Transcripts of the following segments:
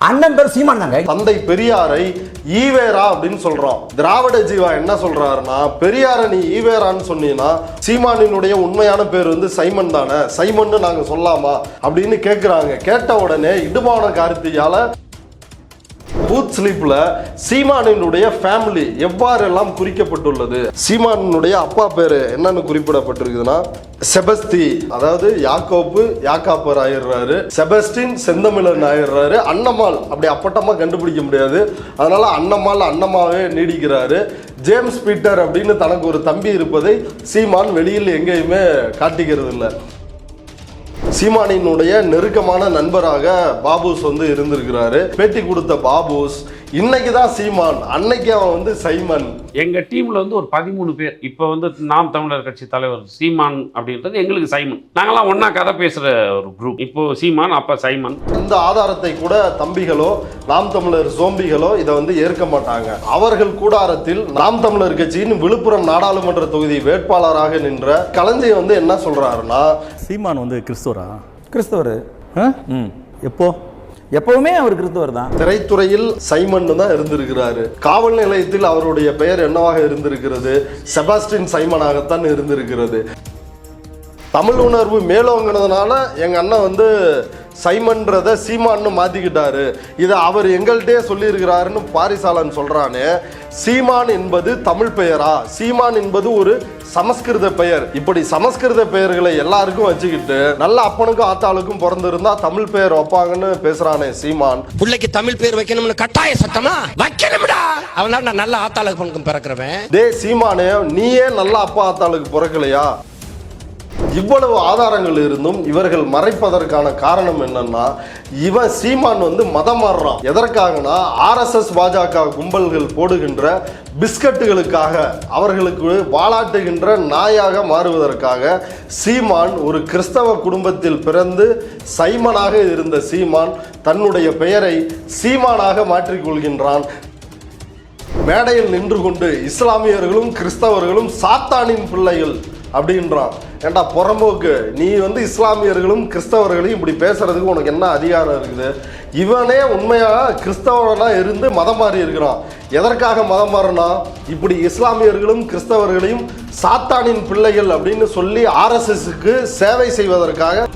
அண்ணன் பேர் சீமான் தாங்க. தந்தை பெரியாரை ஈவேரா அப்படின்னு சொல்றோம். திராவிட ஜீவா என்ன சொல்றாருன்னா, பெரியாரை நீ ஈவேரான்னு சொன்னீங்கன்னா சீமானினுடைய உண்மையான பேர் வந்து சைமன் தானே, சைமன் நாங்க சொல்லாமா அப்படின்னு கேட்கிறாங்க. கேட்ட உடனே இடுமான கார்த்தியால பூத் ஸ்லிப்ல சீமானினுடைய ஃபேமிலி எவ்வாறெல்லாம் குறிக்கப்பட்டுள்ளது. சீமானினுடைய அப்பா பேரு என்னன்னு குறிப்பிடப்பட்டிருக்குதுன்னா செபஸ்தி, அதாவது யாக்கோப்பு யாக்காப்பர் ஆயிடுறாரு, செபஸ்டின் செந்தமிழன் ஆயிடுறாரு, அன்னம்மாள் அப்படி அப்பட்டமா கண்டுபிடிக்க முடியாது, அதனால அன்னம்மாள் அன்னம்மாவே நீடிக்கிறாரு. ஜேம்ஸ் பீட்டர் அப்படின்னு தனக்கு ஒரு தம்பி இருப்பதை சீமான் வெளியில் எங்கேயுமே காட்டிக்கிறது இல்லை. சீமானினுடைய நெருக்கமான நண்பராக பாபுஸ் வந்து இருந்திருக்கிறாரு. பேட்டி கொடுத்த பாபுஸ் இன்னைக்கு தான் சீமான், அன்னைக்கு அவன் வந்து சைமன். எங்க டீம்ல வந்து ஒரு 13 பேர். இப்போ வந்து நாம் தமிழர் கட்சி தலைவர் சீமான் அப்படின்றது எங்களுக்கு சைமன். நாங்களாம் ஒன்னா கதை பேசுற ஒரு குரூப். இப்போ சீமான், அப்ப சைமன். இந்த ஆதாரத்தை கூட தம்பிகளோ நாம் தமிழர் சோம்பிகளோ இதை வந்து ஏற்க மாட்டாங்க. அவர்கள் கூடாரத்தில் நாம் தமிழர் கட்சியின் விழுப்புரம் நாடாளுமன்ற தொகுதி வேட்பாளராக நின்ற கலைஞர் வந்து என்ன சொல்றாருன்னா, சீமான் வந்து கிறிஸ்துவரா? கிறிஸ்தவர். எப்போ? எப்பவுமே அவர் கிறிஸ்தவர் தான். திரைத்துறையில் சைமன் தான் இருந்திருக்கிறாரு. காவல் நிலையத்தில் அவருடைய பெயர் என்னவாக இருந்திருக்கிறது? செபாஸ்டின் சைமனாகத்தான் இருந்திருக்கிறது. தமிழ் உணர்வு மேலோங்கினதுனால எங்க அண்ணன் வந்து சைமன்றத சீமான்னு மாத்திக்கிட்டாரு. இதை அவர் எங்கள்கிட்டே சொல்லியிருக்கிறாருன்னு பாரிசாலன் சொல்றானே. சீமான் என்பது தமிழ் பெயரா? சீமான் என்பது ஒரு சமஸ்கிருத பெயர். இப்படி சமஸ்கிருத பெயர்களை எல்லாருக்கும் வச்சுக்கிட்டு நல்ல அப்பனுக்கும் ஆத்தாளுக்கும் பிறந்திருந்தா தமிழ் பெயர் வைப்பாங்கன்னு பேசுறானே சீமான். பிள்ளைக்கு தமிழ் பேர் வைக்கணும்னு கட்டாய சட்டமா வைக்கணும்டா. அவனால நான் நல்ல ஆத்தாளுக்கு பிறக்கிறவன். டே சீமானே, நீயே நல்ல அப்பா ஆத்தாளுக்கு பிறக்கலையா? இவ்வளவு ஆதாரங்கள் இருந்தும் இவர்கள் மறைப்பதற்கான காரணம் என்னன்னா, இவன் சீமான் வந்து மதம் மாறுறான். எதற்காகனா ஆர்எஸ்எஸ் பாஜக கும்பல்கள் போடுகின்ற பிஸ்கட்டுகளுக்காக, அவர்களுக்கு வாலாட்டுகின்ற நாயாக மாறுவதற்காக. சீமான் ஒரு கிறிஸ்தவ குடும்பத்தில் பிறந்து சைமனாக இருந்த சீமான் தன்னுடைய பெயரை சீமானாக மாற்றிக்கொள்கின்றான். மேடையில் நின்று கொண்டு இஸ்லாமியர்களும் கிறிஸ்தவர்களும் சாத்தானின் பிள்ளைகள் அப்படின்றான். ஏண்டா புறம்போக்கு, நீ வந்து இஸ்லாமியர்களும் கிறிஸ்தவர்களையும் இப்படி பேசுறதுக்கு உனக்கு என்ன அதிகாரம் இருக்குது? இவனே உண்மையா கிறிஸ்தவனா இருந்து மதம் மாறி இருக்கிறான். எதற்காக மதம் மாறினா? இப்படி இஸ்லாமியர்களும் கிறிஸ்தவர்களையும் சாத்தானின் பிள்ளைகள் அப்படின்னு சொல்லி ஆர்எஸ்எஸ்க்கு சேவை செய்வதற்காக.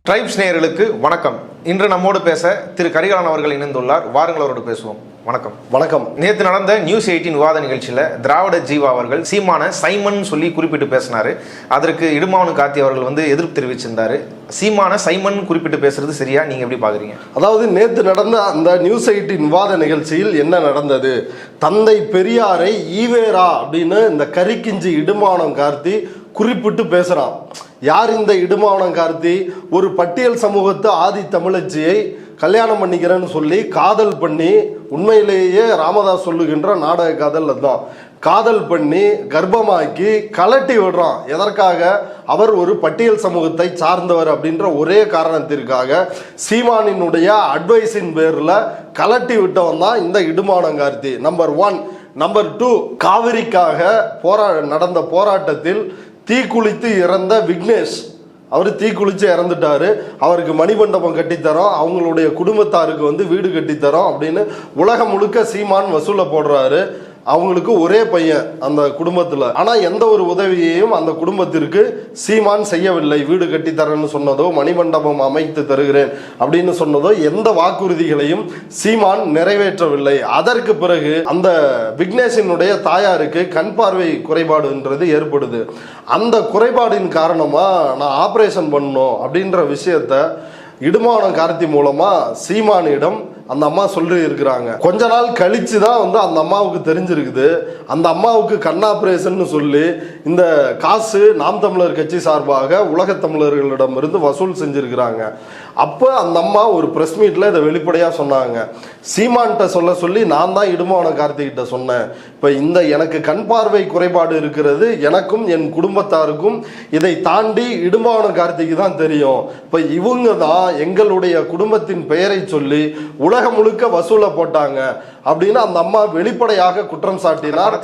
ட்ரைப்ஸ் நேயர்களுக்கு வணக்கம். இன்று நம்மோடு பேச திரு கரிகாலன் அவர்கள் இணைந்துள்ளார். வாருங்கள், அவரோடு பேசுவோம். வணக்கம். வணக்கம். நேற்று நடந்த நியூஸ் 18 விவாத நிகழ்ச்சியில் திராவிட ஜீவா அவர்கள் சீமான சைமன் சொல்லி குறிப்பிட்டு பேசினாரு. அதற்கு இடுமாவனு கார்த்தி அவர்கள் வந்து எதிர்ப்பு தெரிவிச்சிருந்தாரு. சீமான சைமன் குறிப்பிட்டு பேசுறது சரியா? நீங்க எப்படி பாக்குறீங்க? அதாவது நேற்று நடந்த அந்த நியூஸ் 18 விவாத நிகழ்ச்சியில் என்ன நடந்தது? தந்தை பெரியாரை ஈவேரா அப்படின்னு இந்த கரிக்கிஞ்சி இடுமானம் கார்த்தி குறிப்பிட்டு பேசுறான். யார் இந்த இடுமானம் கார்த்தி? ஒரு பட்டியல் சமூகத்து ஆதி தமிழச்சியை கல்யாணம் பண்ணிக்கிறேன்னு சொல்லி காதல் பண்ணி, உண்மையிலேயே ராமதாஸ் சொல்லுகின்ற நாடக காதல் அதுதான், காதல் பண்ணி கர்ப்பமாக்கி கலட்டி விடுறான். எதற்காக? அவர் ஒரு பட்டியல் சமூகத்தை சார்ந்தவர் அப்படின்ற ஒரே காரணத்திற்காக சீமானினுடைய அட்வைஸின் பேரில் கலட்டி விட்டவன் தான் இந்த இடுமானம் கார்த்தி. நம்பர் 1. நம்பர் 2, காவிரிக்காக நடந்த போராட்டத்தில் தீக்குளித்து இறந்த விக்னேஷ், அவர் தீக்குளிச்சு இறந்துட்டாரு. அவருக்கு மணிமண்டபம் கட்டித்தரோம், அவங்களுடைய குடும்பத்தாருக்கு வந்து வீடு கட்டித்தரோம் அப்படின்னு உலகம் முழுக்க சீமான் வசூலை போடுறாரு. அவங்களுக்கு ஒரே பையன் அந்த குடும்பத்தில். ஆனால் எந்த ஒரு உதவியையும் அந்த குடும்பத்திற்கு சீமான் செய்யவில்லை. வீடு கட்டித்தரேன்னு சொன்னதோ, மணிமண்டபம் அமைத்து தருகிறேன் அப்படின்னு சொன்னதோ, எந்த வாக்குறுதிகளையும் சீமான் நிறைவேற்றவில்லை. அதற்கு பிறகு அந்த விக்னேஷினுடைய தாயாருக்கு கண் பார்வை குறைபாடுன்றது ஏற்படுது. அந்த குறைபாடின் காரணமாக நான் ஆப்ரேஷன் பண்ணணும் அப்படின்ற விஷயத்த இடுமானம் கார்த்தி மூலமா சீமானிடம் அந்த அம்மா சொல்லி இருக்கிறாங்க. கொஞ்ச நாள் கழிச்சு தான் வந்து அந்த அம்மாவுக்கு தெரிஞ்சிருக்குது. அந்த அம்மாவுக்கு கண் ஆப்ரேஷன் சொல்லி இந்த காசு நாம் தமிழர் கட்சி சார்பாக உலக தமிழர்களிடமிருந்து வசூல் செஞ்சிருக்கிறாங்க. அப்போ அந்த அம்மா ஒரு ப்ரெஸ் மீட்டில் இதை வெளிப்படையாக சொன்னாங்க. சீமான்கிட்ட சொல்ல சொல்லி நான் தான் இடுமானம் கார்த்திகிட்ட சொன்னேன். இப்போ இந்த எனக்கு கண் பார்வை குறைபாடு இருக்கிறது, எனக்கும் என் குடும்பத்தாருக்கும் இதை தாண்டி இடுமானம் கார்த்திக்கு தான் தெரியும். இப்போ இவங்க தான் எங்களுடைய குடும்பத்தின் பெயரை சொல்லி உலக உலகம் முழுக்க வசூல போட்டாங்க அப்படின்னு அந்த அம்மா வெளிப்படையாக குற்றம் சாட்டினார்,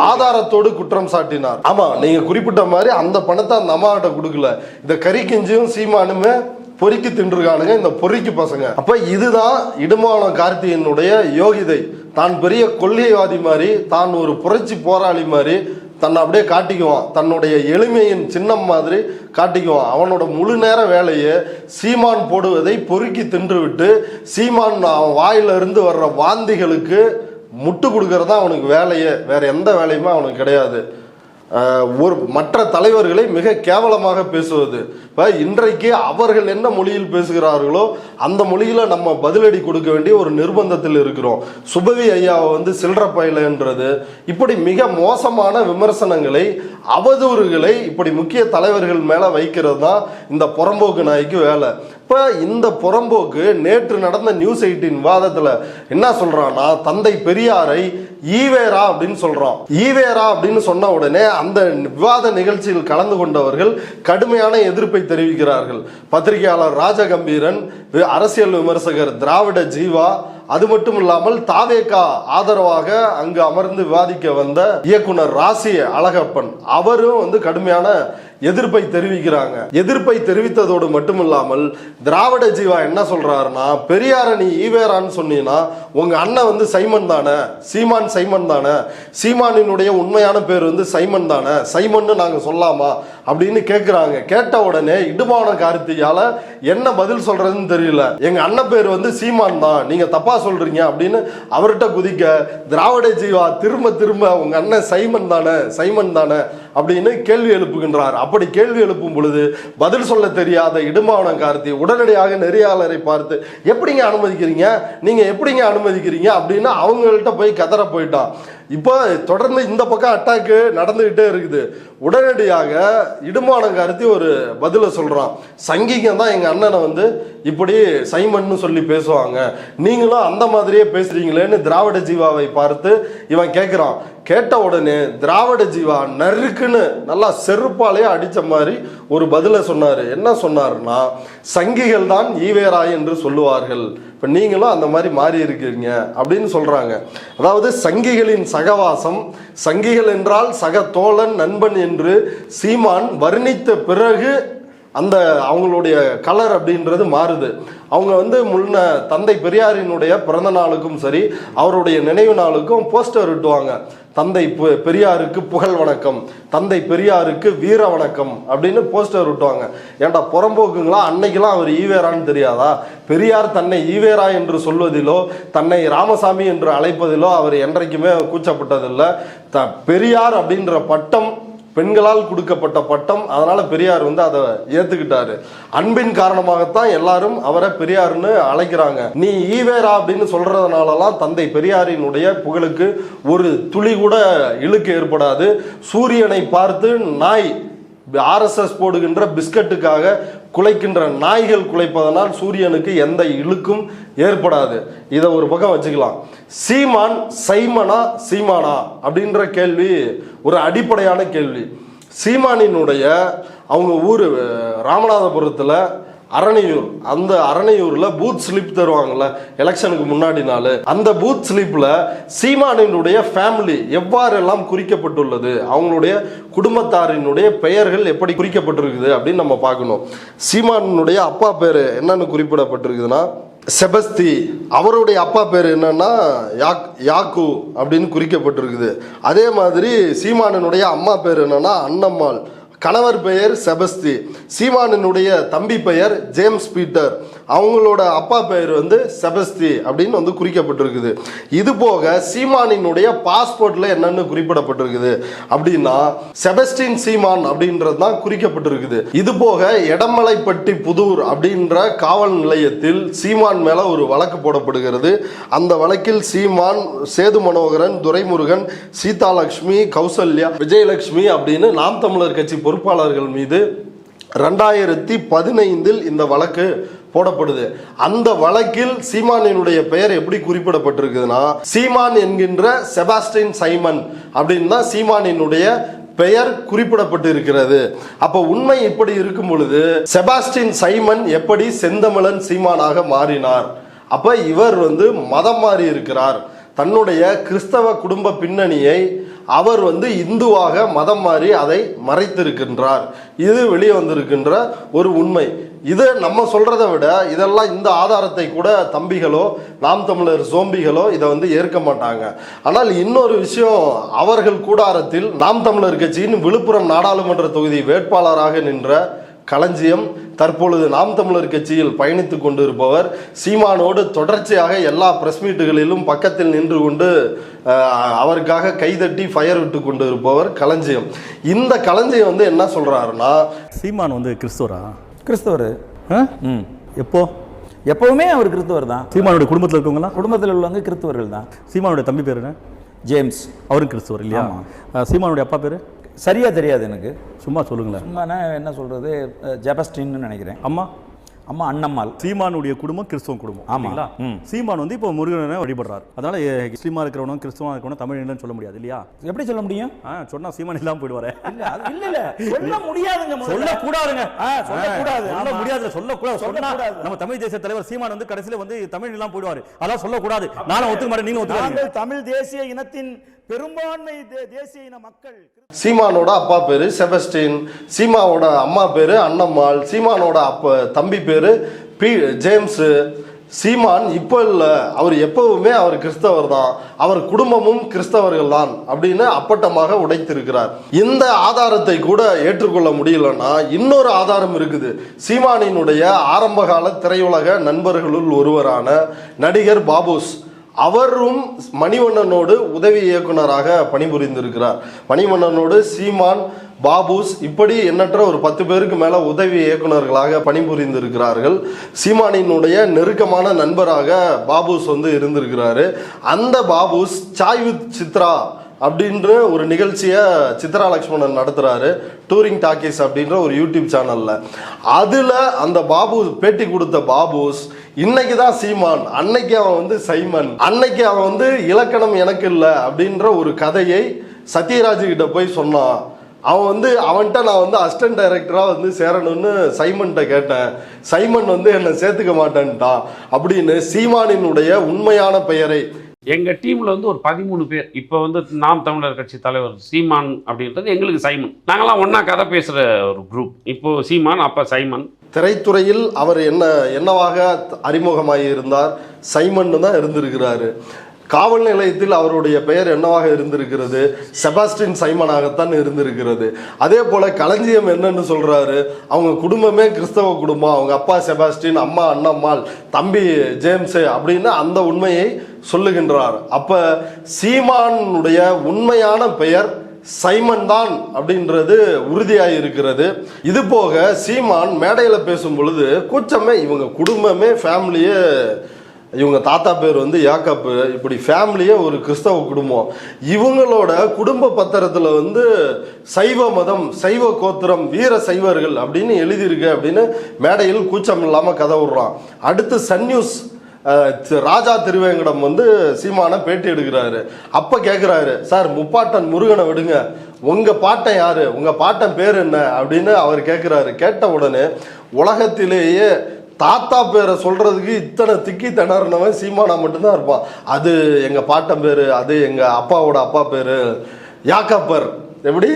ஆதாரத்தோடு குற்றம் சாட்டினார். ஆமா, நீங்க குறிப்பிட்ட மாதிரி அந்த பணத்தை அந்த அம்மா கிட்ட கொடுக்கல. இந்த கறிக்கிஞ்சியும் சீமானுமே பொறுக்கி தின்றுருக்கானுங்க இந்த பொறுக்கி பசங்க. அப்ப இதுதான் இடுமானம் கார்த்தியினுடைய யோகிதை. தான் பெரிய கொள்கைவாதி மாதிரி, தான் ஒரு புரட்சி போராளி மாதிரி தன்னை அப்படியே காட்டிக்குவான், தன்னுடைய எளிமையின் சின்னம் மாதிரி காட்டிக்குவான். அவனோட முழு நேர வேலையை சீமான் போடுவதை பொறுக்கி தின்று விட்டு சீமான் அவன் வாயிலிருந்து வர்ற வாந்திகளுக்கு முட்டு கொடுக்கறதா அவனுக்கு வேலையே, வேற எந்த வேலையுமே அவனுக்கு கிடையாது. ஒரு மற்ற தலைவர்களை மிக கேவலமாக பேசுவது. இப்போ இன்றைக்கு அவர்கள் என்ன மொழியில் பேசுகிறார்களோ அந்த மொழியில் நம்ம பதிலடி கொடுக்க வேண்டிய ஒரு நிர்பந்தத்தில் இருக்கிறோம். சுபவி ஐயாவை வந்து சில்லற பயலன்றது, இப்படி மிக மோசமான விமர்சனங்களை, அவதூறுகளை இப்படி முக்கிய தலைவர்கள் மேலே வைக்கிறது தான் இந்த புறம்போக்கு நாய்க்கு வேலை. இப்போ இந்த புறம்போக்கு நேற்று நடந்த நியூஸ் 18 விவாதத்தில் என்ன சொல்றான்னா, தந்தை பெரியாரை ஈவேரா அப்படின்னு சொல்றான். ஈவேரா அப்படின்னு சொன்ன உடனே அந்த விவாத நிகழ்ச்சியில் கலந்து கொண்டவர்கள் கடுமையான எதிர்ப்பை தெரிவிக்கிறார்கள். பத்திரிகையாளர் ராஜகம்பீரன், அரசியல் விமர்சகர் திராவிட ஜீவா, அது மட்டும் இல்லாமல் தாவேகா ஆதரவாக அங்கு அமர்ந்து விவாதிக்க வந்த இயக்குனர் ராசி அழகப்பன் அவரும் வந்து கடுமையான எதிர்ப்பை தெரிவிக்கிறாங்க. எதிர்ப்பை தெரிவித்ததோடு மட்டுமில்லாமல் திராவிட ஜீவா என்ன சொல்றாருன்னா, பெரியார நீ ஈவேரான்னு சொன்னீங்கன்னா உங்க அண்ணன் வந்து சைமன் தானே, சீமான் சைமன் தானே, சீமானினுடைய உண்மையான பேர் வந்து சைமன் தானே, சைமன்னு நாங்க சொல்லாமா அப்படின்னு கேட்கிறாங்க. கேட்ட உடனே இடுமான கார்த்தியால என்ன பதில் சொல்றதுன்னு தெரியல. எங்க அண்ணன் பேர் வந்து சீமான் தான், நீங்க தப்பா சொல்றீங்க அப்படின்னு அவர்கிட்ட குதிக்க, திராவிட ஜீவா திரும்ப திரும்ப உங்க அண்ணன் சைமன் தானே, சைமன் தானே அப்படின்னு கேள்வி எழுப்புகின்றார். அப்படி கேள்வி எழுப்பும் பொழுது பதில் சொல்ல தெரியாத இடுமானம் கார்த்தி உடனடியாக நெறியாளரை பார்த்து, எப்படிங்க அனுமதிக்கிறீங்க, நீங்க எப்படிங்க அனுமதிக்கிறீங்க அப்படின்னு அவங்கள்ட்ட போய் கதற போயிட்டான். இப்போ தொடர்ந்து இந்த பக்கம் அட்டாக்கு நடந்துகிட்டே இருக்குது. உடனடியாக இடுமானம் கார்த்தி ஒரு பதில சொல்றான், சங்கிகம் தான் எங்க அண்ணனை வந்து இப்படி சைமன்னு சொல்லி பேசுவாங்க, நீங்களும் அந்த மாதிரியே பேசுறீங்களேன்னு திராவிட ஜீவாவை பார்த்து இவன் கேட்கிறான். கேட்ட உடனே திராவிட ஜீவா நறுக்குன்னு நல்லா செருப்பாலேயே அடிச்ச மாதிரி ஒரு பதில சொன்னாரு. என்ன சொன்னாருன்னா, சங்கிகள் தான் ஈவேரா என்று சொல்லுவார்கள், இப்போ நீங்களும் அந்த மாதிரி மாறி இருக்கிறீங்க அப்படின்னு சொல்றாங்க. அதாவது சங்கிகளின் சகவாசம், சங்கிகள் என்றால் சக தோழன் நண்பன் என்று சீமான் வர்ணித்த பிறகு அந்த அவங்களுடைய கலர் அப்படின்றது மாறுது. அவங்க வந்து முன்ன தந்தை பெரியாரினுடைய பிறந்த நாளுக்கும் சரி அவருடைய நினைவு நாளுக்கும் போஸ்டர் விட்டுவாங்க, தந்தை பெரியாருக்கு புகழ் வணக்கம், தந்தை பெரியாருக்கு வீர வணக்கம் அப்படின்னு போஸ்டர் விட்டுவாங்க. ஏன்டா புறம்போக்குங்களா, அன்னைக்கெல்லாம் அவர் ஈவேரான்னு தெரியாதா? பெரியார் தன்னை ஈவேரா என்று சொல்வதிலோ தன்னை ராமசாமி என்று அழைப்பதிலோ அவர் என்றைக்குமே கூச்சப்பட்டதில்லை. பெரியார் அப்படின்ற பட்டம் பெண்களால் கொடுக்கப்பட்ட பட்டம், அதனால பெரியார் வந்து அதை ஏத்துக்கிட்டாரு. அன்பின் காரணமாகத்தான் எல்லாரும் அவரை பெரியார்னு அழைக்கிறாங்க. நீ ஈவேரா அப்படின்னு சொல்றதுனாலலாம் தந்தை பெரியாரினுடைய புகழுக்கு ஒரு துளி கூட இழுக்கு ஏற்படாது. சூரியனை பார்த்து நாய் ஆர்எஸ்எஸ் போடுகின்ற பிஸ்கட்டுக்காக குலைக்கின்ற நாய்கள் குலைப்பதனால் சூரியனுக்கு எந்த இழுக்கும் ஏற்படாது. இதை ஒரு பக்கம் வச்சுக்கலாம். சீமான் சைமனா சீமானா அப்படின்ற கேள்வி ஒரு அடிப்படையான கேள்வி. சீமானினுடைய அவங்க ஊர் ராமநாதபுரத்தில் அரணையூர், அந்த அரணையூர்ல பூத் ஸ்லிப் தருவாங்கல்ல எலெக்ஷனுக்கு முன்னாடி நாள், அந்த பூத் ஸ்லிப்ல சீமானினுடைய ஃபேமிலி எவ்வாறெல்லாம் குறிக்கப்பட்டுள்ளது, அவங்களுடைய குடும்பத்தாரினுடைய பெயர்கள் எப்படி குறிக்கப்பட்டிருக்குது அப்படின்னு நம்ம பார்க்கணும். சீமானினுடைய அப்பா பேர் என்னன்னு குறிப்பிடப்பட்டிருக்குதுன்னா செபஸ்தி, அவருடைய அப்பா பேர் என்னன்னா யாக்கு அப்படின்னு குறிக்கப்பட்டிருக்குது. அதே மாதிரி சீமானினுடைய அம்மா பேர் என்னன்னா அன்னம்மாள், கணவர் பெயர் செபஸ்தி, சீமானினுடைய தம்பி பெயர் ஜேம்ஸ் பீட்டர், அவங்களோட அப்பா பெயர் வந்து செபஸ்தி அப்படின்னு வந்து குறிக்கப்பட்டிருக்குது. இது போக சீமானினுடைய பாஸ்போர்ட்ல என்னன்னு குறிப்பிடப்பட்டிருக்குது அப்படின்னா செபஸ்டின் சீமான் அப்படின்றது தான் குறிக்கப்பட்டிருக்குது. இது போக எடமலைப்பட்டி புதூர் அப்படின்ற காவல் நிலையத்தில் சீமான் மேல ஒரு வழக்கு போடப்படுகிறது. அந்த வழக்கில் சீமான், சேது மனோகரன், துரைமுருகன், சீதாலட்சுமி, கௌசல்யா, விஜயலட்சுமி அப்படின்னு நாம் தமிழர் கட்சி பொறுப்பாளர்கள் மீது 2015 இந்த வழக்கு போடப்படுது. அந்த வழக்கில் சீமானினுடைய பெயர் எப்படி குறிப்பிடப்பட்டிருக்குதுன்னா சீமான் என்கின்ற செபாஸ்டின் சைமன் அப்படின்னு தான் சீமானினுடைய பெயர் குறிப்பிடப்பட்டு இருக்கிறது. அப்ப உண்மை இப்படி இருக்கும் பொழுது செபாஸ்டின் சைமன் எப்படி செந்தமிழன் சீமானாக மாறினார் அப்ப இவர் வந்து மதம் மாறி இருக்கிறார். தன்னுடைய கிறிஸ்தவ குடும்ப பின்னணியை அவர் வந்து இந்துவாக மதம் மாறி அதை மறைத்திருக்கின்றார். இது வெளியே வந்திருக்கின்ற ஒரு உண்மை. இதை நம்ம சொல்றதை விட இதெல்லாம் இந்த ஆதாரத்தை கூட தம்பிகளோ நாம் தமிழர் சோம்பிகளோ இதை வந்து ஏற்க மாட்டாங்க. ஆனால் இன்னொரு விஷயம், அவர்கள் கூடாரத்தில் நாம் தமிழர் கட்சியின் விழுப்புரம் நாடாளுமன்ற தொகுதி வேட்பாளராக நின்ற களஞ்சியம், தற்பொழுது நாம் தமிழர் கட்சியில் பயணித்து கொண்டிருப்பவர், சீமானோடு தொடர்ச்சியாக எல்லா பிரஸ் மீட்டுகளிலும் பக்கத்தில் நின்று கொண்டு அவருக்காக கைதட்டி ஃபயர் விட்டு கொண்டு இருப்பவர் களஞ்சியம். இந்த களஞ்சியம் வந்து என்ன சொல்றாருன்னா, சீமான் வந்து கிறிஸ்துவரா? கிறிஸ்தவர். எப்போ? எப்பவுமே அவர் கிறிஸ்தவர் தான். சீமானுடைய குடும்பத்தில் இருக்கவங்களாம் குடும்பத்தில் உள்ளவங்க கிறிஸ்தவர்கள் தான். சீமானுடைய தம்பி பேர் என்ன? ஜேம்ஸ். அவரும் கிறிஸ்தவர் இல்லையா? சீமானுடைய அப்பா பேர் சரியா தெரியாது எனக்கு. சும்மா சொல்லுங்களேன். சும்மா என்ன சொல்றது, ஜெபஸ்டின்னு நினைக்கிறேன். அம்மா அம்மா அண்ணம்மாள். சீமானுடைய குடும்பம் கிறிஸ்தவ குடும்பம். ஆமாங்களா? சீமான் வந்து இப்போ முருகனை வழிபடுறாரு. அதனால முஸ்லீமா இருக்கிறவனும் கிறிஸ்தவா இருக்கிறவனும் தமிழ் இல்லைன்னு சொல்ல முடியாது இல்லையா? எப்படி சொல்ல முடியும்? சொன்னா சீமான் இல்லாம போயிடுவாரு. இல்ல சொல்ல முடியாதுங்க. சொல்லக்கூடாதுங்க. சொல்லக்கூடாது. சொல்ல முடியாது. சொல்லக்கூடாது. சொன்னா நம்ம தமிழ் தேசிய தலைவர் சீமான் வந்து கடைசியில வந்து தமிழ் இல்லாம போயிடுவாரு. அதான் சொல்லக்கூடாது. நானும் ஒத்துக்க மாட்டேன், நீங்க ஒத்துக்காதீங்க. தமிழ் தேசிய இனத்தின் பெரும்பான்மை தேசிய இன மக்கள். சீமானோட அப்பா பேரு செபஸ்டின், சீமாவோட அம்மா பேரு அண்ணம்மாள், சீமானோட தம்பி பேரு ஜேம்ஸ். சீமான் இப்போ இல்லை, அவர் எப்பவுமே அவர் கிறிஸ்தவர் தான், அவர் குடும்பமும் கிறிஸ்தவர்கள் தான் அப்படின்னு அப்பட்டமாக உடைத்திருக்கிறார். இந்த ஆதாரத்தை கூட ஏற்றுக்கொள்ள முடியலன்னா இன்னொரு ஆதாரம் இருக்குது. சீமானினுடைய ஆரம்பகால திரையுலக நண்பர்களுள் ஒருவரான நடிகர் பாபுஸ், அவரும் மணிவண்ணனோடு உதவி இயக்குனராக பணிபுரிந்திருக்கிறார். மணிவண்ணனோடு சீமான், பாபுஸ் இப்படி எண்ணற்ற ஒரு 10 பேருக்கு மேல உதவி இயக்குனர்களாக பணிபுரிந்திருக்கிறார்கள். சீமானினுடைய நெருக்கமான நண்பராக பாபுஸ் வந்து இருந்திருக்கிறாரு. அந்த பாபுஸ் சாய் வித் சித்ரா அப்படின்ற ஒரு நிகழ்ச்சியை சித்ரா லக்ஷ்மணன் நடத்துறாரு, டூரிங் டாக்கீஸ் அப்படின்ற ஒரு யூடியூப் சேனல்ல. அதுல அந்த பாபு பேட்டி கொடுத்த பாபுஸ், இன்னைக்கு தான் சீமான், அன்னைக்கு அவன் வந்து சைமன், அன்னைக்கு அவன் வந்து இலக்கணம் எனக்கு இல்லை அப்படின்ற ஒரு கதையை சத்யராஜ் கிட்ட போய் சொன்னான். அவன் வந்து அவன்கிட்ட நான் வந்து அசிஸ்டன்ட் டைரக்டராக வந்து சேரணும்னு சைமன்கிட்ட கேட்டேன், சைமன் வந்து என்னை சேர்த்துக்க மாட்டேன்ட்டான் அப்படின்னு சீமானினுடைய உண்மையான பெயரை. எங்கள் டீமில் வந்து ஒரு 13 பேர். இப்போ வந்து நாம் தமிழர் கட்சி தலைவர் சீமான் அப்படின்றது எங்களுக்கு சைமன். நாங்களாம் ஒன்றா கதை பேசுகிற ஒரு குரூப். இப்போது சீமான், அப்போ சைமன். திரைத்துறையில் அவர் என்னவாக அறிமுகமாகி இருந்தார்? சைமன் தான் இருந்திருக்கிறாரு. காவல் நிலையத்தில் அவருடைய பெயர் என்னவாக இருந்திருக்கிறது? செபாஸ்டின் சைமனாகத்தான் இருந்திருக்கிறது. அதே போல களஞ்சியம் என்னன்னு சொல்றாரு, அவங்க குடும்பமே கிறிஸ்தவ குடும்பம், அவங்க அப்பா செபாஸ்டின், அம்மா அண்ணம்மாள், தம்பி ஜேம்ஸ் அப்படின்னு அந்த உண்மையை சொல்லுகின்றார். அப்ப சீமானுடைய உண்மையான பெயர் சைமன் தான் அப்படின்றது உறுதியாக இருக்கிறது. இது போக சீமான் மேடையில் பேசும் பொழுது கூச்சமே, இவங்க குடும்பமே ஃபேமிலியே, இவங்க தாத்தா பேர் வந்து யாக்கப்பு, இப்படி ஃபேமிலியே ஒரு கிறிஸ்தவ குடும்பம், இவங்களோட குடும்ப பத்திரத்தில் வந்து சைவ மதம், சைவ கோத்திரம், வீர சைவர்கள் அப்படின்னு எழுதியிருக்கு அப்படின்னு மேடையில் கூச்சம் இல்லாமல் கதை விடுறான். அடுத்து சன் நியூஸ் ராஜா திருவேங்கடம் வந்து சீமான பேட்டி எடுக்கிறாரு. அப்ப கேட்கிறாரு, சார் முப்பாட்டன் முருகனை விடுங்க, உங்க பாட்டன் யாரு, உங்க பாட்டன் பேர் என்ன அப்படின்னு அவர் கேட்கிறாரு. கேட்ட உடனே உலகத்திலேயே தாத்தா பேரை சொல்றதுக்கு இத்தனை திக்கி திணறினவன் சீமானா மட்டும்தான் இருப்பான். அது எங்க பாட்டன் பேரு, அது எங்க அப்பாவோட அப்பா பேரு யாக்கப்பர், எப்படி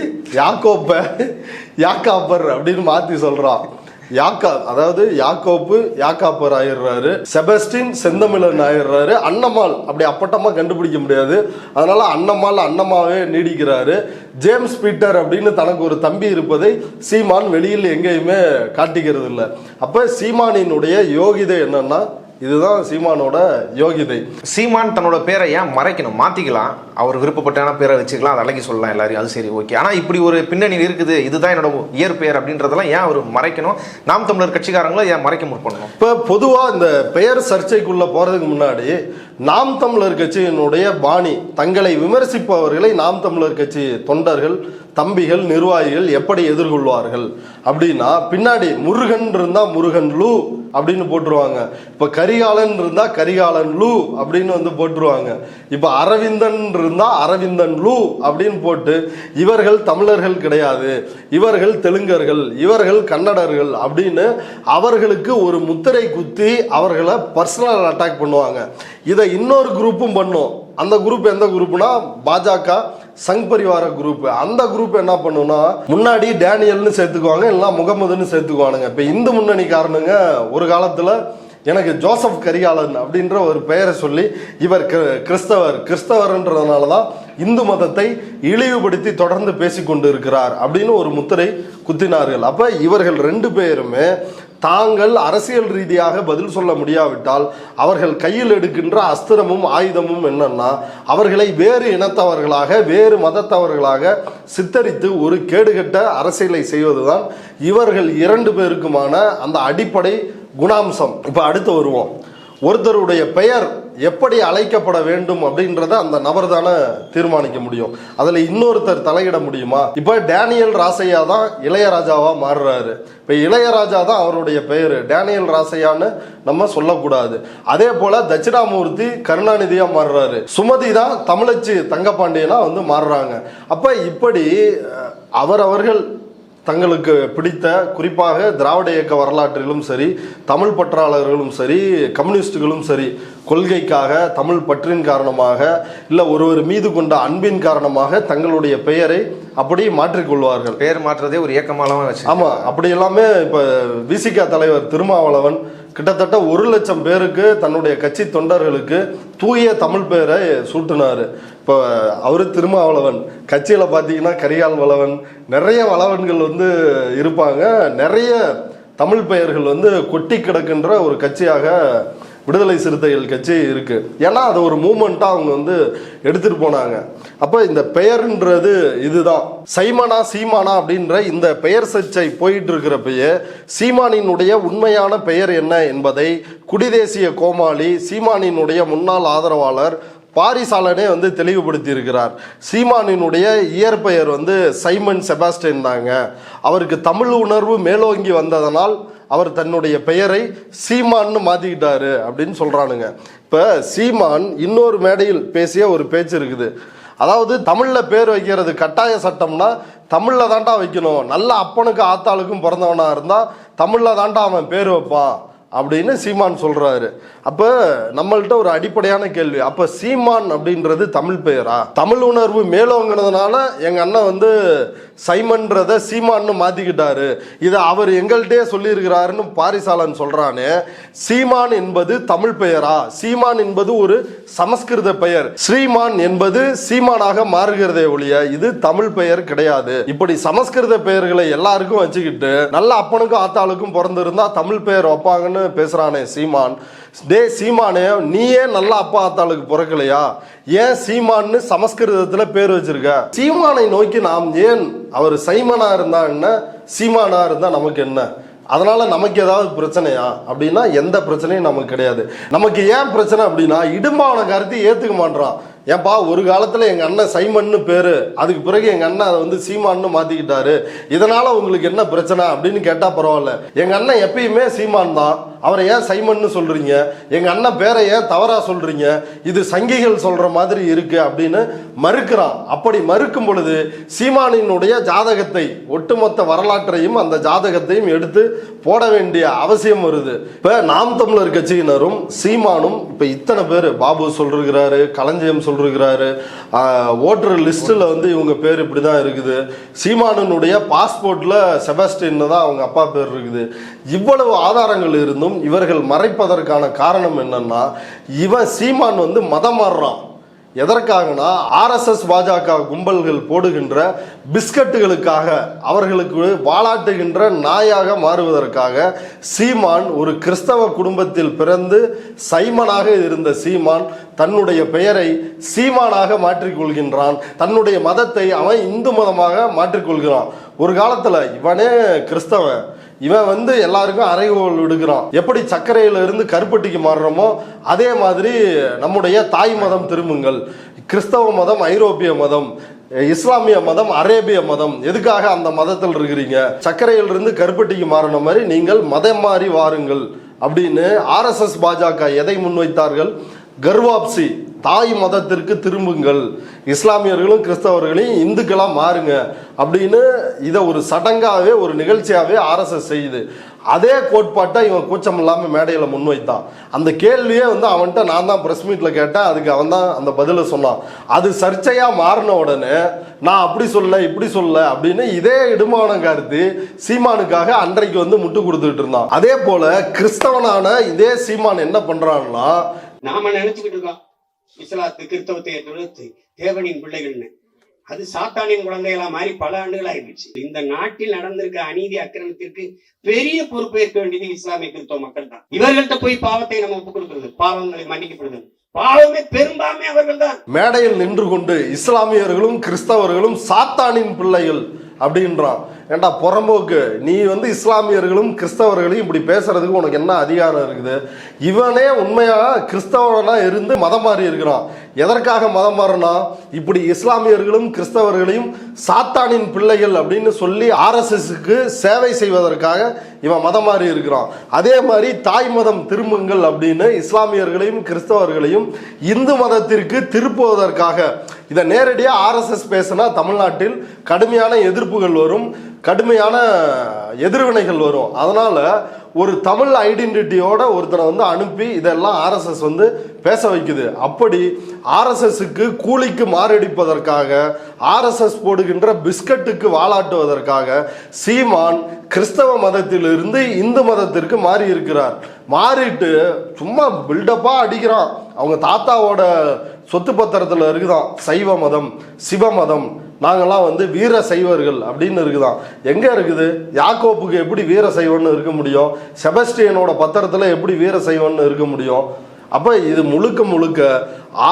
யாக்காப்பர் அப்படின்னு மாத்தி சொல்றான். அதாவது யாக்கோப்பு யாக்காப்பர் ஆயிடுறாரு, செபஸ்டின் செந்தமிழன் ஆயிடுறாரு, அண்ணம்மாள் அப்படி அப்பட்டமா கண்டுபிடிக்க முடியாது, அதனால அண்ணம்மாள் அண்ணம்மாவே நீடிக்கிறாரு. ஜேம்ஸ் பீட்டர் அப்படின்னு தனக்கு ஒரு தம்பி இருப்பதை சீமான் வெளியில் எங்கேயுமே காட்டிக்கிறது இல்லை. அப்ப சீமானினுடைய யோகிதை என்னன்னா, இதுதான் சீமானோட யோகிதை. சீமான் தன்னோட பேரை ஏன் மறைக்கணும்? மாத்திக்கலாம், அவர் விருப்பப்பட்டான பேரை வச்சுக்கலாம், அதை அழகி சொல்லலாம் எல்லாரையும், அது சரி ஓகே. ஆனால் இப்படி ஒரு பின்னணி இருக்குது, இதுதான் என்னோட இயற்பெயர் அப்படின்றதெல்லாம் ஏன் அவர் மறைக்கணும்? நாம் தமிழர் கட்சிக்காரங்களும் ஏன் மறைக்க முற்படணும்? இப்போ பொதுவாக இந்த பெயர் சர்ச்சைக்குள்ள போறதுக்கு முன்னாடி நாம் தமிழர் கட்சியினுடைய பாணி, தங்களை விமர்சிப்பவர்களை நாம் தமிழர் கட்சி தொண்டர்கள், தம்பிகள், நிர்வாகிகள் எப்படி எதிர்கொள்வார்கள் அப்படின்னா, பின்னாடி முருகன் இருந்தா முருகன் லூ அப்படின்னு போட்டுருவாங்க. இப்ப கரிகாலன் இருந்தா கரிகாலன் லூ அப்படின்னு வந்து போட்டுருவாங்க. இப்ப அரவிந்தன் இருந்தா அரவிந்தன் லூ அப்படின்னு போட்டு இவர்கள் தமிழர்கள் கிடையாது, இவர்கள் தெலுங்கர்கள், இவர்கள் கன்னடர்கள் அப்படின்னு அவர்களுக்கு ஒரு முத்திரை குத்தி அவர்களை பர்சனல் அட்டாக் பண்ணுவாங்க. இதை இன்னொரு குரூப்பும் பண்ணும். அந்த குரூப் எந்த குரூப்னா பாஜக சங் பரிவார குரூப். அந்த குரூப் என்ன பண்ணுன்னா முன்னாடி டேனியல்னு சேர்த்துக்குவாங்க, இல்லைன்னா முகமதுன்னு சேர்த்துக்குவானுங்க. இப்போ இந்து முன்னணிக்காரனுங்க ஒரு காலத்தில் எனக்கு ஜோசப் கரிகாலன் அப்படின்ற ஒரு பெயரை சொல்லி இவர் கிறிஸ்தவர்ன்றதுனால தான் இந்து மதத்தை இழிவுபடுத்தி தொடர்ந்து பேசிக்கொண்டு இருக்கிறார் அப்படின்னு ஒரு முத்திரை குத்தினார்கள். அப்போ இவர்கள் 2 பேருமே தாங்கள் அரசியல் ரீதியாக பதில் சொல்ல முடியாவிட்டால் அவர்கள் கையில் எடுக்கின்ற அஸ்திரமும் ஆயுதமும் என்னன்னா அவர்களை வேறு இனத்தவர்களாக வேறு மதத்தவர்களாக சித்தரித்து ஒரு கேடுகட்ட அரசியலை செய்வதுதான் இவர்கள் 2 பேருக்குமான அந்த அடிப்படை குணாம்சம். இப்போ அடுத்து வருவோம். ஒருத்தருடைய பெயர் எப்படி அழைக்கப்பட வேண்டும் அப்படின்றத அந்த நபர் தானே தீர்மானிக்க முடியும். அதில் இன்னொருத்தர் தலையிட முடியுமா? இப்போ டேனியல் ராசையா தான் இளையராஜாவா மாறுறாரு. இப்போ இளையராஜா தான் அவருடைய பெயர், டேனியல் ராசையான்னு நம்ம சொல்லக்கூடாது. அதே போல தட்சிணாமூர்த்தி கருணாநிதியா மாறுறாரு, சுமதி தான் தமிழச்சி தங்கப்பாண்டியனா வந்து மாறுறாங்க. அப்போ இப்படி அவரவர்கள் தங்களுக்கு பிடித்த, குறிப்பாக திராவிட இயக்க வரலாற்றிலும் சரி, தமிழ் பற்றாளர்களும் சரி, கம்யூனிஸ்டுகளும் சரி, கொள்கைக்காக, தமிழ் பற்றின் காரணமாக, இல்லை ஒருவர் மீது கொண்ட அன்பின் காரணமாக தங்களுடைய பெயரை அப்படி மாற்றிக்கொள்வார்கள். பெயர் மாற்றுறதே ஒரு இயக்கமாலாம் வச்சு. ஆமாம், அப்படி எல்லாமே இப்போ விசிக தலைவர் திருமாவளவன் கிட்டத்தட்ட 1,00,000 பேருக்கு தன்னுடைய கட்சி தொண்டர்களுக்கு தூய தமிழ் பெயரை சூட்டினார். இப்போ அவரு திருமாவளவன் கட்சியில் பார்த்தீங்கன்னா கரிகால் வளவன், நிறைய வளவன்கள் வந்து இருப்பாங்க. நிறைய தமிழ் பெயர்கள் வந்து கொட்டி கிடக்கின்ற ஒரு கட்சியாக விடுதலை சிறுத்தைகள் கட்சி இருக்கு. ஏன்னா அது ஒரு மூமெண்ட்டாக அவங்க வந்து எடுத்துட்டு போனாங்க. அப்போ இந்த பெயர்ன்றது இதுதான். சைமனா சீமானா அப்படின்ற இந்த பெயர் சர்ச்சை போயிட்டு இருக்கிறப்பயே சீமானினுடைய உண்மையான பெயர் என்ன என்பதை குடிதேசிய கோமாளி சீமானினுடைய முன்னாள் ஆதரவாளர் பாரிசாலனே வந்து தெளிவுபடுத்தி இருக்கிறார். சீமானினுடைய இயற்பெயர் வந்து சைமன் செபாஸ்டியன் தாங்க. அவருக்கு தமிழ் உணர்வு மேலோங்கி வந்ததனால் அவர் தன்னுடைய பெயரை சீமான்னு மாற்றிக்கிட்டாரு அப்படின்னு சொல்கிறானுங்க. இப்போ சீமான் இன்னொரு மேடையில் பேசிய ஒரு பேச்சு இருக்குது. அதாவது தமிழில் பேர் வைக்கிறது கட்டாய சட்டம்னா தமிழில் தாண்டா வைக்கணும், நல்ல அப்பனுக்கு ஆத்தாளுக்கும் பிறந்தவனாக இருந்தால் தமிழில் தாண்டா அவன் பேர் வைப்பான் அப்படின்னு சீமான் சொல்றாரு. அப்ப நம்மள்ட்ட ஒரு அடிப்படையான கேள்வி, அப்ப சீமான் அப்படின்றது தமிழ் பெயரா? தமிழ் உணர்வு மேலோங்கினதுனால எங்க அண்ணன் வந்து சைமன்றத சீமான்னு மாத்திக்கிட்டாரு, இதை அவர் எங்கள்கிட்டே சொல்லியிருக்கிறாருன்னு பாரிசாலன் சொல்றானே. சீமான் என்பது தமிழ் பெயரா? சீமான் என்பது ஒரு சமஸ்கிருத பெயர். ஸ்ரீமான் என்பது சீமானாக மாறுகிறதே ஒழிய இது தமிழ் பெயர் கிடையாது. இப்படி சமஸ்கிருத பெயர்களை எல்லாருக்கும் வச்சுக்கிட்டு நல்ல அப்பனுக்கும் ஆத்தாளுக்கும் பிறந்திருந்தா தமிழ் பெயர் வைப்பாங்கன்னு பேசுறானே சீமான். டே சீமானே, நீயே நல்ல அப்பா ஆத்தாளுக்கு பிறக்கலையா? ஏன் சீமான்னு சமஸ்கிருதத்துல பேர் வச்சிருக்க? சீமானை நோக்கி நாம் ஏன், அவர் சைமனா இருந்தா என்ன, சீமானா இருந்தா நமக்கு என்ன, அதனால நமக்கு ஏதாவது பிரச்சனையா அப்படின்னா எந்த பிரச்சனையும் நமக்கு கிடையாது. நமக்கு ஏன் பிரச்சனை அப்படின்னா இடும்பாவன கருத்தை ஏத்துக்க மாட்டான். ஏன்பா ஒரு காலத்துல எங்க அண்ணன் சைமன்னு பேரு, அதுக்கு பிறகு எங்க அண்ணன் அதை வந்து சீமான்னு மாத்திக்கிட்டாரு, இதனால உங்களுக்கு என்ன பிரச்சனை அப்படின்னு கேட்டா பரவாயில்ல. எங்க அண்ணன் எப்பயுமே சீமான் தான், அவரை ஏன் சைமன்னு சொல்றீங்க, எங்க அண்ணன் பேரை ஏன் தவறா சொல்றீங்க, இது சங்கிகள் சொல்ற மாதிரி இருக்கு அப்படின்னு மறுக்கிறான். அப்படி மறுக்கும் பொழுது சீமானினுடைய ஜாதகத்தை, ஒட்டுமொத்த வரலாற்றையும் அந்த ஜாதகத்தையும் எடுத்து போட வேண்டிய அவசியம் வருது. இப்ப நாம் தமிழர் கட்சியினரும் சீமானும் இப்ப இத்தனை பேர், பாபு சொல்றாரு, களஞ்சியம் சொல்றாரு, ஓட்டர் லிஸ்ட்ல வந்து இவங்க பேர் இப்படிதான் இருக்குது, சீமானுடைய பாஸ்போர்ட்ல செபாஸ்டியன் தான் அவங்க அப்பா பேர் இருக்குது. இவ்வளவு ஆதாரங்கள் இருந்தும் இவர்கள் மறைப்பதற்கான காரணம் என்னன்னா, இவன் சீமான் வந்து மதம் மாறுறான். எதற்காகனா ஆர்எஸ்எஸ் பாஜக கும்பல்கள் போடுகின்ற பிஸ்கட்டுகளுக்காக, அவர்களுக்கு வாலாட்டுகின்ற நாயாக மாறுவதற்காக சீமான் ஒரு கிறிஸ்தவ குடும்பத்தில் பிறந்து சைமனாக இருந்த சீமான் தன்னுடைய பெயரை சீமானாக மாற்றிக்கொள்கின்றான். தன்னுடைய மதத்தை அவன் இந்து மதமாக மாற்றிக்கொள்கிறான். ஒரு காலத்துல இவனே கிறிஸ்தவன், இவன் வந்து எல்லாருக்கும் அறைகோல் விடுக்கிறான். எப்படி சர்க்கரையில இருந்து கருப்பட்டிக்கு மாறுறோமோ அதே மாதிரி நம்முடைய தாய் மதம் திரும்புங்கள், கிறிஸ்தவ மதம் ஐரோப்பிய மதம், இஸ்லாமிய மதம் அரேபிய மதம், எதுக்காக அந்த மதத்தில் இருக்கிறீங்க, சர்க்கரையிலிருந்து கருப்பட்டிக்கு மாறின மாதிரி நீங்கள் மதம் மாறி வாருங்கள் அப்படின்னு ஆர்எஸ்எஸ் பாஜக எதை முன்வைத்தார்கள்? கர்வாப்சி, தாய் மதத்திற்கு திரும்புங்கள், இஸ்லாமியர்களும் கிறிஸ்தவர்களையும் இந்துக்களாக மாறுங்க அப்படின்னு இதை ஒரு சடங்காகவே ஒரு நிகழ்ச்சியாகவே ஆர்எஸ்எஸ் செய்யுது. அதே கோட்பாட்டை இவன் கூச்சம் இல்லாமல் மேடையில் முன்வைத்தான். அந்த கேள்வியே அவன்கிட்ட நான் தான் ப்ரெஸ் மீட்டில் கேட்டேன், அதுக்கு அவன் தான் அந்த பதிலை சொன்னான். அது சர்ச்சையாக மாறின உடனே நான் அப்படி சொல்ல இப்படி சொல்ல அப்படின்னு இதே இடுமானம் கார்த்தி சீமானுக்காக அன்றைக்கு முட்டு கொடுத்துட்டு இருந்தான். அதே போல கிறிஸ்தவனான இதே சீமான் என்ன பண்றான்னா, நாம நினைச்சுக்கிட்டு இருக்கோம் இஸ்லாத்து கிறிஸ்தவத்தை எதிர்த்து தேவனின் பிள்ளைகள்னு, அது சாத்தானின் குழந்தைகளா மாதிரி பல ஆண்டுகள் ஆயிடுச்சு. இந்த நாட்டில் நடந்திருக்க அநீதி அக்கிரமத்திற்கு பெரிய பொறுப்பேற்க வேண்டியது இஸ்லாமிய கிறிஸ்தவ மக்கள் தான். இவர்கள்ட்ட போய் பாவத்தை நம்ம ஒப்புக் கொடுக்கிறது, பாவங்களை மன்னிக்கப்படுது, பாவமே பெரும்பான்மை அவர்கள் தான். மேடையில் நின்று கொண்டு இஸ்லாமியர்களும் கிறிஸ்தவர்களும் சாத்தானின் பிள்ளைகள் அப்படின்றான். ஏண்டா புறம்போக்கு, நீ இஸ்லாமியர்களும் கிறிஸ்தவர்களையும் இப்படி பேசுறதுக்கு உனக்கு என்ன அதிகாரம் இருக்குது? இவனே உண்மையா கிறிஸ்தவனா இருந்து மதம் மாறி இருக்கிறான். எதற்காக மதம் மாறினா, இப்படி இஸ்லாமியர்களும் கிறிஸ்தவர்களையும் சாத்தானின் பிள்ளைகள் அப்படின்னு சொல்லி ஆர்எஸ்எஸ்க்கு சேவை செய்வதற்காக இவன் மதம் மாறி இருக்கிறான். அதே மாதிரி தாய் மதம் திரும்புங்கள் அப்படின்னு இஸ்லாமியர்களையும் கிறிஸ்தவர்களையும் இந்து மதத்திற்கு திருப்புவதற்காக இதை நேரடியாக ஆர்எஸ்எஸ் பேசினா தமிழ்நாட்டில் கடுமையான எதிர்ப்புகள் வரும், கடுமையான எதிர்வினைகள் வரும். அதனால ஒரு தமிழ் ஐடென்டிட்டியோட ஒருத்தனை அனுப்பி இதெல்லாம் ஆர்எஸ்எஸ் பேச வைக்குது. அப்படி ஆர்எஸ்எஸ்க்கு கூலிக்கு மாரடிப்பதற்காக, ஆர்எஸ்எஸ் போடுகின்ற பிஸ்கட்டுக்கு வாலாட்டுவதற்காக சீமான் கிறிஸ்தவ மதத்திலிருந்து இந்து மதத்திற்கு மாறி இருக்கிறார். மாறிட்டு சும்மா பில்டப்பா அடிக்கிறான். அவங்க தாத்தாவோட சொத்து பத்திரத்தில் இருக்குதான் சைவ மதம், சிவ மதம், நாங்கள்லாம் வீர சைவர்கள் அப்படின்னு இருக்குதான். எங்கே இருக்குது? யாக்கோப்புக்கு எப்படி வீர சைவன்னு இருக்க முடியும்? செபஸ்டியனோட பத்திரத்தில் எப்படி வீர சைவன்னு இருக்க முடியும்? அப்போ இது முழுக்க முழுக்க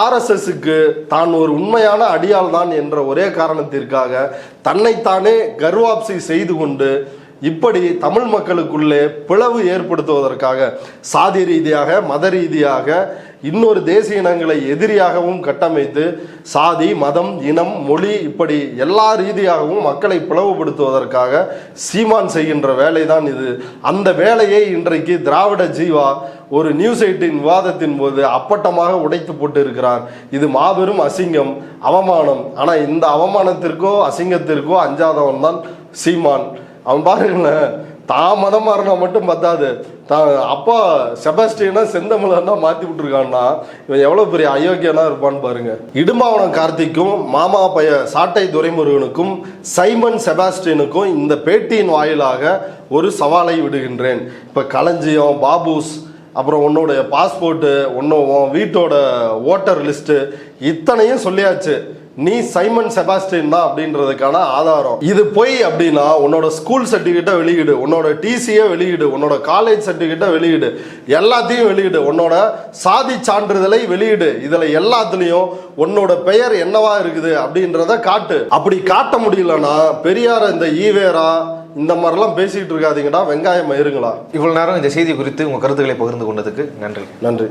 ஆர்எஸ்எஸ்க்கு தான் ஒரு உண்மையான அடியாள் தான் என்ற ஒரே காரணத்திற்காக தன்னைத்தானே கர்வாப்சி செய்து கொண்டு இப்படி தமிழ் மக்களுக்குள்ளே பிளவு ஏற்படுத்துவதற்காக சாதி ரீதியாக, மத ரீதியாக, இன்னொரு தேசிய இனங்களை எதிரியாகவும் கட்டமைத்து சாதி, மதம், இனம், மொழி இப்படி எல்லா ரீதியாகவும் மக்களை பிளவுபடுத்துவதற்காக சீமான் செய்கின்ற வேலை தான் இது. அந்த வேலையை இன்றைக்கு திராவிட ஜீவா ஒரு நியூஸ் 18 விவாதத்தின் போது அப்பட்டமாக உடைத்து போட்டு இருக்கிறார். இது மாபெரும் அசிங்கம், அவமானம். ஆனால் இந்த அவமானத்திற்கோ அசிங்கத்திற்கோ அஞ்சாதவன் தான் சீமான். அவன் பாருங்களேன், தான் மதம் மாறினா மட்டும் பத்தாது, தான் அப்பா செபஸ்டியனா செந்தமிழன்னா மாற்றி விட்டுருக்கான்னா இவன் எவ்வளோ பெரிய அயோக்கியனா இருப்பான்னு பாருங்க. இடுமாவனம் கார்த்திக்கும் மாமா பைய சாட்டை துரைமுருகனுக்கும் சைமன் செபாஸ்டியனுக்கும் இந்த பேட்டியின் வாயிலாக ஒரு சவாலை விடுகின்றேன். இப்போ களஞ்சியம், பாபூஸ், அப்புறம் உன்னோடைய பாஸ்போர்ட்டு, உன் வீட்டோட ஓட்டர் லிஸ்ட்டு இத்தனையும் சொல்லியாச்சு. நீ சைமன் செபாஸ்டியன் தான் அப்படின்றதுக்கான ஆதாரம் இது பொய் அப்படின்னா உன்னோட ஸ்கூல் சர்டிஃபிகேட்டை வெளியிடு, உன்னோட டிசியை வெளியிடு, உன்னோட காலேஜ் சர்டிஃபிகேட்டை வெளியிடு, எல்லாத்தையும் வெளியிடு, உன்னோட சாதி சான்றிதழை வெளியிடு. இதில் எல்லாத்துலேயும் உன்னோட பெயர் என்னவா இருக்குது அப்படின்றத காட்டு. அப்படி காட்ட முடியலன்னா பெரியார இந்த ஈவேரா இந்த மாதிரிலாம் பேசிட்டு இருக்காதீங்கடா, வெங்காயம் மயிருங்களா. இவ்வளவு நேரம் இந்த செய்தி குறித்து உங்க கருத்துக்களை பகிர்ந்து கொண்டதுக்கு நன்றி. நன்றி.